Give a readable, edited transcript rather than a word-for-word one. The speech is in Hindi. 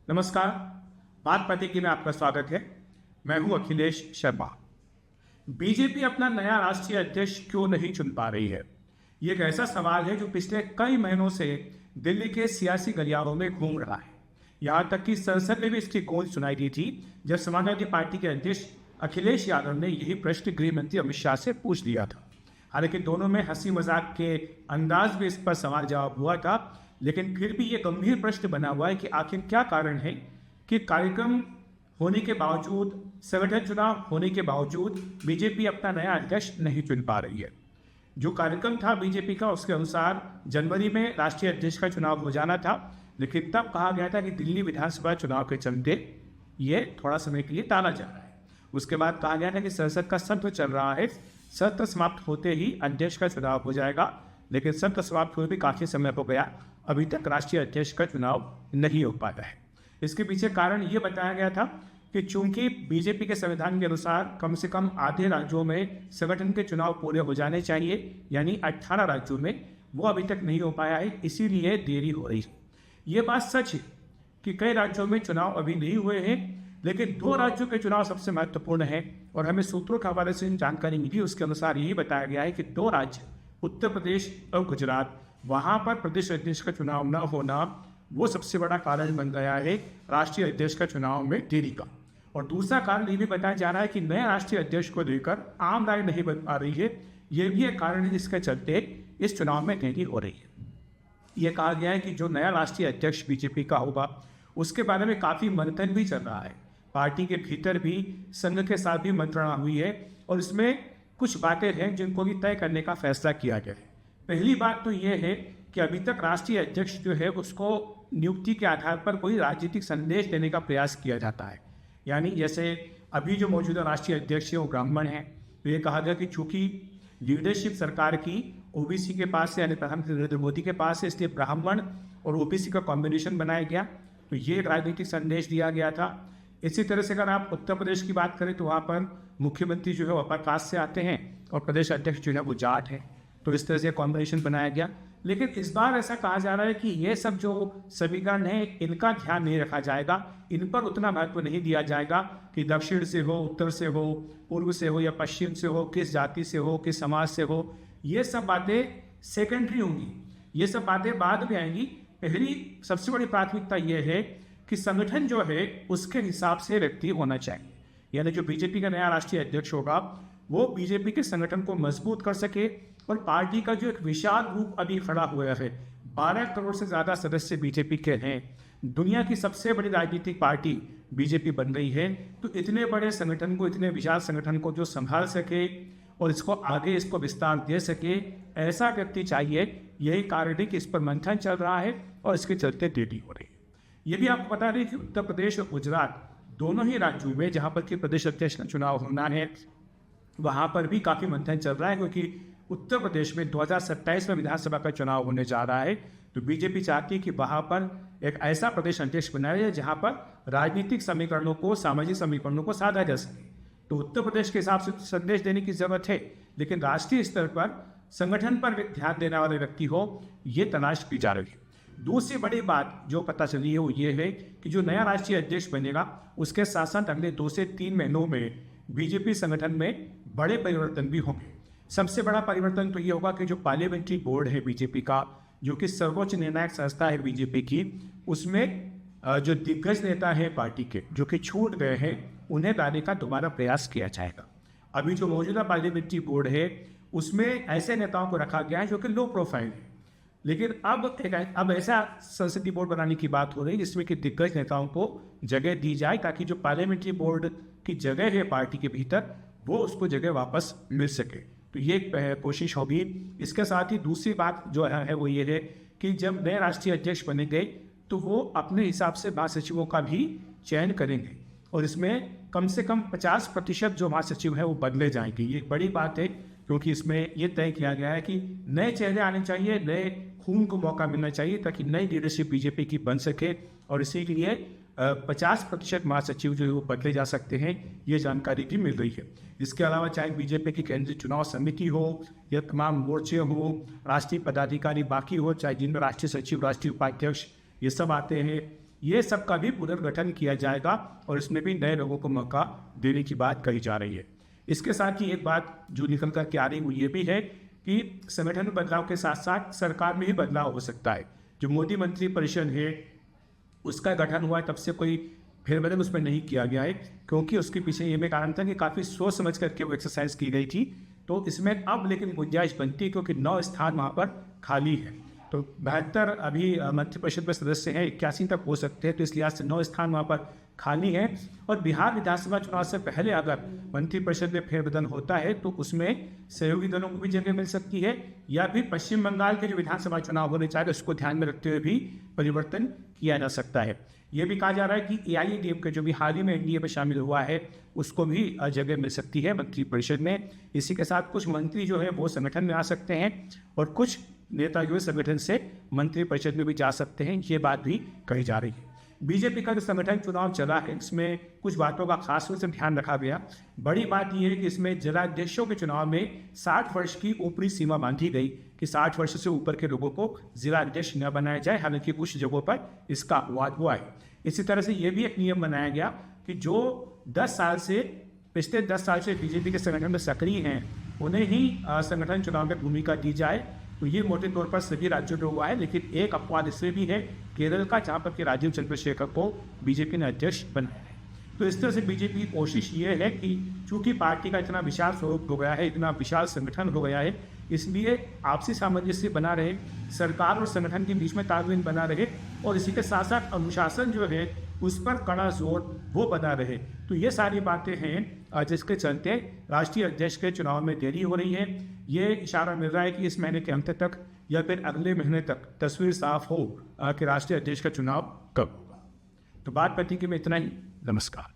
नमस्कार। बात पते में आपका स्वागत है। मैं हूं अखिलेश शर्मा। बीजेपी अपना नया राष्ट्रीय अध्यक्ष क्यों नहीं चुन पा रही है? ये एक ऐसा सवाल है जो पिछले कई महीनों से दिल्ली के सियासी गलियारों में घूम रहा है। यहाँ तक कि संसद में भी इसकी गूंज सुनाई दी थी जब समाजवादी पार्टी के अध्यक्ष अखिलेश यादव ने यही प्रश्न गृह मंत्री अमित शाह से पूछ लिया था। हालांकि दोनों में हंसी मजाक के अंदाज में इस पर सवाल जवाब हुआ था, लेकिन फिर भी ये गंभीर प्रश्न बना हुआ है कि आखिर क्या कारण है कि कार्यक्रम होने के बावजूद, संगठन चुनाव होने के बावजूद बीजेपी अपना नया अध्यक्ष नहीं चुन पा रही है। जो कार्यक्रम था बीजेपी का, उसके अनुसार जनवरी में राष्ट्रीय अध्यक्ष का चुनाव हो जाना था, लेकिन तब कहा गया था कि दिल्ली विधानसभा चुनाव के चलते ये थोड़ा समय के लिए टाला जा रहा है। उसके बाद कहा गया था कि संसद का सत्र चल रहा है, सत्र समाप्त होते ही अध्यक्ष का चुनाव हो जाएगा, लेकिन सत्र समाप्त हुए भी काफ़ी समय हो गया, अभी तक राष्ट्रीय अध्यक्ष का चुनाव नहीं हो पाया है। इसके पीछे कारण ये बताया गया था कि चूंकि बीजेपी के संविधान के अनुसार कम से कम आधे राज्यों में संगठन के चुनाव पूरे हो जाने चाहिए, यानी 18 राज्यों में, वो अभी तक नहीं हो पाया है, इसीलिए देरी हो रही है। ये बात सच है कि कई राज्यों में चुनाव अभी नहीं हुए हैं, लेकिन 2 राज्यों के चुनाव सबसे महत्वपूर्ण है और हमें सूत्रों के हवाले से जानकारी मिली, उसके अनुसार यही बताया गया है कि 2 राज्य, उत्तर प्रदेश और गुजरात, वहाँ पर प्रदेश अध्यक्ष का चुनाव न होना वो सबसे बड़ा कारण बन गया है राष्ट्रीय अध्यक्ष का चुनाव में देरी का। और दूसरा कारण ये भी बताया जा रहा है कि नए राष्ट्रीय अध्यक्ष को लेकर आम राय नहीं बन पा रही है। ये भी एक कारण है जिसके चलते इस चुनाव में देरी हो रही है। ये कहा गया है कि जो नया राष्ट्रीय अध्यक्ष बीजेपी का होगा उसके बारे में काफ़ी मंथन भी चल रहा है। पार्टी के भीतर भी, संघ के साथ भी मंत्रणा हुई है और इसमें कुछ बातें हैं जिनको भी तय करने का फैसला किया गया है। पहली बात तो ये है कि अभी तक राष्ट्रीय अध्यक्ष जो है उसको नियुक्ति के आधार पर कोई राजनीतिक संदेश देने का प्रयास किया जाता है। यानी जैसे अभी जो मौजूदा राष्ट्रीय अध्यक्ष है वो ब्राह्मण है, तो ये कहा गया कि चूंकि लीडरशिप सरकार की ओबीसी के पास है, यानी प्रधानमंत्री नरेंद्र मोदी के पास है, इसलिए ब्राह्मण और ओबीसी का कॉम्बिनेशन बनाया गया, तो ये एक राजनीतिक संदेश दिया गया था। इसी तरह से अगर आप उत्तर प्रदेश की बात करें तो वहाँ पर मुख्यमंत्री जो है वो अपर कास्ट से आते हैं और प्रदेश अध्यक्ष जो है वो जाट है, तो इस तरह से कॉम्बिनेशन बनाया गया। लेकिन इस बार ऐसा कहा जा रहा है कि ये सब जो समीकरण है इनका ध्यान नहीं रखा जाएगा, इन पर उतना महत्व नहीं दिया जाएगा कि दक्षिण से हो, उत्तर से हो, पूर्व से हो या पश्चिम से हो, किस जाति से हो, किस समाज से हो, ये सब बातें सेकेंडरी होंगी, ये सब बातें बाद में आएंगी। पहली सबसे बड़ी प्राथमिकता ये है कि संगठन जो है उसके हिसाब से व्यक्ति होना चाहिए। यानी जो बीजेपी का नया राष्ट्रीय अध्यक्ष होगा वो बीजेपी के संगठन को मजबूत कर सके और पार्टी का जो एक विशाल रूप अभी खड़ा हुआ है, 12 करोड़ से ज़्यादा सदस्य बीजेपी के हैं, दुनिया की सबसे बड़ी राजनीतिक पार्टी बीजेपी बन रही है, तो इतने बड़े संगठन को, इतने विशाल संगठन को जो संभाल सके और इसको आगे इसको विस्तार दे सके, ऐसा व्यक्ति चाहिए। यही कारण है कि इस पर मंथन चल रहा है और इसके चलते देरी हो रही है। ये भी आपको बता दें कि उत्तर प्रदेश और गुजरात दोनों ही राज्यों में जहाँ पर कि प्रदेश अध्यक्ष का चुनाव होना है, वहाँ पर भी काफ़ी मंथन चल रहा है, क्योंकि उत्तर प्रदेश में 2027 में विधानसभा का चुनाव होने जा रहा है, तो बीजेपी चाहती है कि वहाँ पर एक ऐसा प्रदेश अध्यक्ष बनाया जाए जहाँ पर राजनीतिक समीकरणों को, सामाजिक समीकरणों को साधा जा सके। तो उत्तर प्रदेश के हिसाब से संदेश देने की जरूरत है, लेकिन राष्ट्रीय स्तर पर संगठन पर ध्यान देने वाले व्यक्ति हो, ये तलाश की जा रही है। दूसरी बड़ी बात जो पता चली है वो ये है कि जो नया राष्ट्रीय अध्यक्ष बनेगा उसके साथ साथ अगले 2 से 3 महीनों में बीजेपी संगठन में बड़े परिवर्तन भी होंगे। सबसे बड़ा परिवर्तन तो ये होगा कि जो पार्लियामेंट्री बोर्ड है बीजेपी का, जो कि सर्वोच्च निर्णायक संस्था है बीजेपी की, उसमें जो दिग्गज नेता है पार्टी के जो कि छूट गए हैं, उन्हें लाने का दोबारा प्रयास किया जाएगा। अभी जो मौजूदा पार्लियामेंट्री बोर्ड है उसमें ऐसे नेताओं को रखा गया है जो कि लो प्रोफाइल है, लेकिन अब ऐसा संसदीय बोर्ड बनाने की बात हो रही है जिसमें कि दिग्गज नेताओं को जगह दी जाए, ताकि जो पार्लियामेंट्री बोर्ड की जगह है पार्टी के भीतर वो उसको जगह वापस मिल सके। तो ये एक कोशिश होगी। इसके साथ ही दूसरी बात जो है वो ये है कि जब नए राष्ट्रीय अध्यक्ष बनेंगे तो वो अपने हिसाब से महासचिवों का भी चयन करेंगे और इसमें कम से कम 50% जो महासचिव है वो बदले जाएंगे। ये एक बड़ी बात है, क्योंकि इसमें ये तय किया गया है कि नए चेहरे आने चाहिए, नए खून को मौका मिलना चाहिए ताकि नई लीडरशिप बीजेपी की बन सके, और इसीलिए 50% महासचिव जो है वो बदले जा सकते हैं, ये जानकारी भी मिल रही है। इसके अलावा चाहे बीजेपी की केंद्रीय चुनाव समिति हो या तमाम मोर्चे हो, राष्ट्रीय पदाधिकारी बाकी हो, चाहे जिनमें राष्ट्रीय सचिव, राष्ट्रीय उपाध्यक्ष ये सब आते हैं, ये सब का भी पुनर्गठन किया जाएगा और इसमें भी नए लोगों को मौका देने की बात कही जा रही है। इसके साथ ही एक बात जो निकल कर के आ रही वो ये भी है कि संगठन में बदलाव के साथ साथ सरकार में ही बदलाव हो सकता है। जो मोदी मंत्री परिषद है उसका गठन हुआ है, तब से कोई फेरबदल उसमें नहीं किया गया है, क्योंकि उसके पीछे ये भी कारण था कि काफ़ी सोच समझ करके वो एक्सरसाइज की गई थी। तो इसमें अब लेकिन गुंजाइश बनती है क्योंकि 9 स्थान वहाँ पर खाली है। तो 72 अभी मंत्रिपरिषद में सदस्य हैं, 81 तक हो सकते हैं, तो इस लिहाज से 9 स्थान वहाँ पर खाली है। और बिहार विधानसभा चुनाव से पहले अगर मंत्रिपरिषद में फेरबदल होता है तो उसमें सहयोगी दलों को भी जगह मिल सकती है, या फिर पश्चिम बंगाल के जो विधानसभा चुनाव होने चाहिए उसको ध्यान में रखते हुए भी परिवर्तन किया जा सकता है। ये भी कहा जा रहा है कि AIADMK जो भी हाल ही में एनडीए में शामिल हुआ है उसको भी जगह मिल सकती है मंत्रिपरिषद में। इसी के साथ कुछ मंत्री जो है वो संगठन में आ सकते हैं और कुछ नेता जो है संगठन से मंत्रिपरिषद में भी जा सकते हैं, ये बात भी कही जा रही है। बीजेपी का जो संगठन चुनाव चला है इसमें कुछ बातों का खास रूप से ध्यान रखा गया। बड़ी बात यह है कि इसमें जिलाध्यक्षों के चुनाव में 60 वर्ष की ऊपरी सीमा बांधी गई कि 60 वर्ष से ऊपर के लोगों को जिलाध्यक्ष न बनाया जाए, हालांकि कुछ जगहों पर इसका अपवाद हुआ है। इसी तरह से यह भी एक नियम बनाया गया कि जो पिछले 10 साल से बीजेपी के संगठन में सक्रिय हैं उन्हें ही संगठन चुनाव में भूमिका दी जाए। तो ये मोटे तौर पर सभी राज्यों में हुआ है, लेकिन एक अपवाद इसमें भी है केरल का, जहाँ पर कि राजीव चंद्रशेखर को बीजेपी ने अध्यक्ष बनाया है। तो इस तरह से बीजेपी की कोशिश ये है कि चूंकि पार्टी का इतना विशाल स्वरूप हो गया है, इतना विशाल संगठन हो गया है, इसलिए आपसी सामंजस्य बना रहे, सरकार और संगठन के बीच में तालमेल बना रहे और इसी के साथ साथ अनुशासन जो है उस पर कड़ा जोर वो बना रहे। तो ये सारी बातें हैं जिसके चलते राष्ट्रीय अध्यक्ष के चुनाव में देरी हो रही है। ये इशारा मिल रहा है कि इस महीने के अंत तक या फिर अगले महीने तक तस्वीर साफ हो कि राष्ट्रीय अध्यक्ष का चुनाव कब होगा। तो बात पति के में इतना ही। नमस्कार।